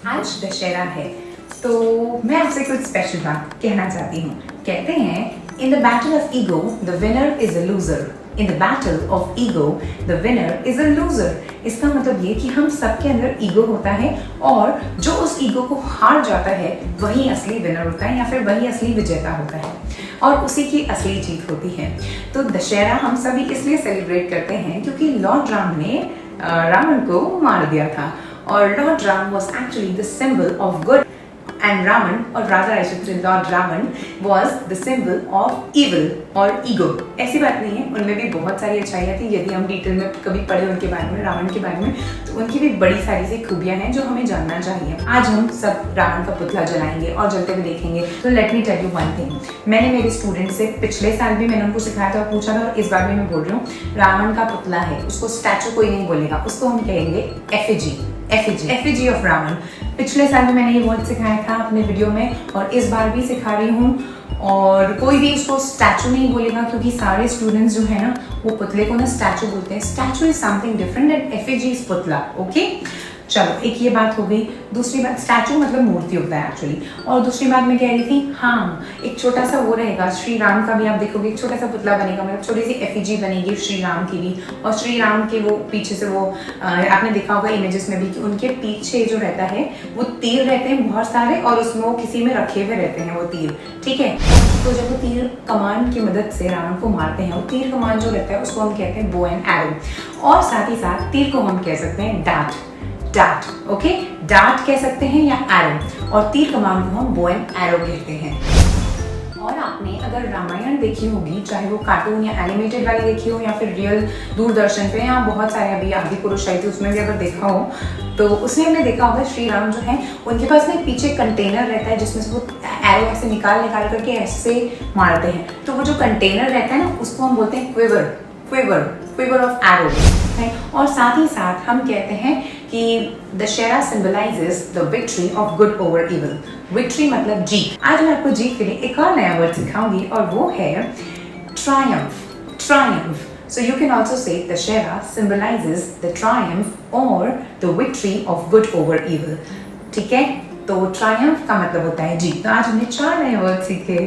आज दशहरा है तो मैं आपसे कुछ स्पेशल बात कहना चाहती हूँ। कहते हैं in the battle of ego the winner is a loser, in the battle of ego the winner is a loser. इसका मतलब ये कि हम सबके अंदर ईगो होता है और जो उस ईगो को हार जाता है वही असली विनर होता है या फिर वही असली विजेता होता है और उसी की असली जीत होती है। तो दशहरा हम सभी इसलिए सेलिब्रेट करते हैं क्योंकि लॉर्ड राम ने रावण को मार दिया था और Lord Ram was actually the symbol of good and Ravan, or rather I should say Lord Ravan, was the symbol of evil or ego। ऐसी बात नहीं है, उनमें भी बहुत सारी अच्छाइयाँ थी। यदि हम डिटेल में कभी पढ़े उनके बारे में, रावण के बारे में, तो उनकी भी बड़ी सारी सी खूबियाँ हैं जो हमें जानना चाहिए। आज हम सब रावण का पुतला जलाएंगे और जलते हुए देखेंगे। तो let me tell you one thing, मैंने मेरे स्टूडेंट से पिछले साल भी मैंने उनको सिखाया था और पूछा था और इस बार भी मैं बोल रही हूँ, रावण का पुतला है, उसको स्टैचू कोई नहीं बोलेगा, उसको हम कहेंगे एफिजी ऑफ रावण। पिछले साल भी मैंने ये वर्ड सिखाया था अपने वीडियो में और इस बार भी सिखा रही हूँ। और कोई भी इसको स्टैचू नहीं बोलेगा क्योंकि सारे स्टूडेंट्स जो है ना वो पुतले को ना स्टैचू बोलते हैं। Statue is something different and effigy is पुतला। ओके, चलो एक ये बात हो गई। दूसरी बात, स्टैचू मतलब मूर्ति होता है एक्चुअली। और दूसरी बात मैं कह रही थी, हाँ एक छोटा सा वो रहेगा श्री राम का भी, आप देखोगे एक छोटा सा पुतला बनेगा, मतलब छोटी सी एफिजी बनेगी श्री राम की भी। और श्री राम के वो पीछे से वो आपने देखा होगा इमेजेस में भी कि उनके पीछे जो रहता है वो तीर रहते हैं बहुत सारे और उसमें वो किसी में रखे हुए रहते हैं वो तीर, ठीक है। तो जब वो तीर कमान की मदद से रावण को मारते हैं, वो तीर कमान जो रहता है उसको हम कहते हैं बो एंड एरो। और साथ ही साथ तीर को हम कह सकते हैं डार्ट, ओके, डार्ट कह सकते हैं या एरो, और तीर कमान को हम बो एंड एरो कहते हैं। और आपने अगर रामायण देखी होगी, चाहे वो कार्टून या एनिमेटेड वाली देखी हो या फिर रियल दूरदर्शन पे, या बहुत सारे अभी आदि पुरुष आई थी उसमें भी अगर देखा हो तो उसमें हमने देखा होगा श्री राम जो है उनके पास में पीछे कंटेनर रहता है जिसमें से वो एरो ऐसे निकाल करके ऐसे मारते हैं। तो वो जो कंटेनर रहता है ना उसको हम बोलते हैं क्विवर ऑफ एरो है। और साथ ही साथ हम कहते हैं कि Dussehra symbolizes the victory of good over evil. Victory मतलब जीत। आज मैं आपको जीत के लिए एक और नया वर्ड सिखाऊंगी और वो है Triumph. So you can also say Dashera symbolizes the triumph or the victory of good over evil। ठीक है, तो ट्रायम्फ का मतलब होता है जीत। तो आज हमने 4 नए वर्ड सीखे।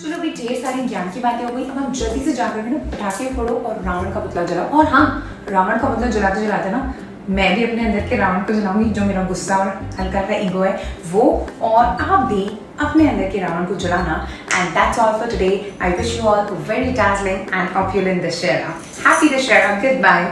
चलो भाई, ढेर सारी ज्ञान की बातें हो गई। अब हम जल्दी से जाकर ना पटाखे फोड़ो और रावण का पुतला जलाओ। और हाँ, रावण का पुतला जलाते जलाते ना मैं भी अपने अंदर के रावण को जलाऊंगी, जो मेरा गुस्सा और हल्का सा ईगो है वो, और आप भी अपने अंदर के रावण को जलाना। And that's all for today. I wish you all very dazzling and opulent Dashera। Happy Dashera, goodbye।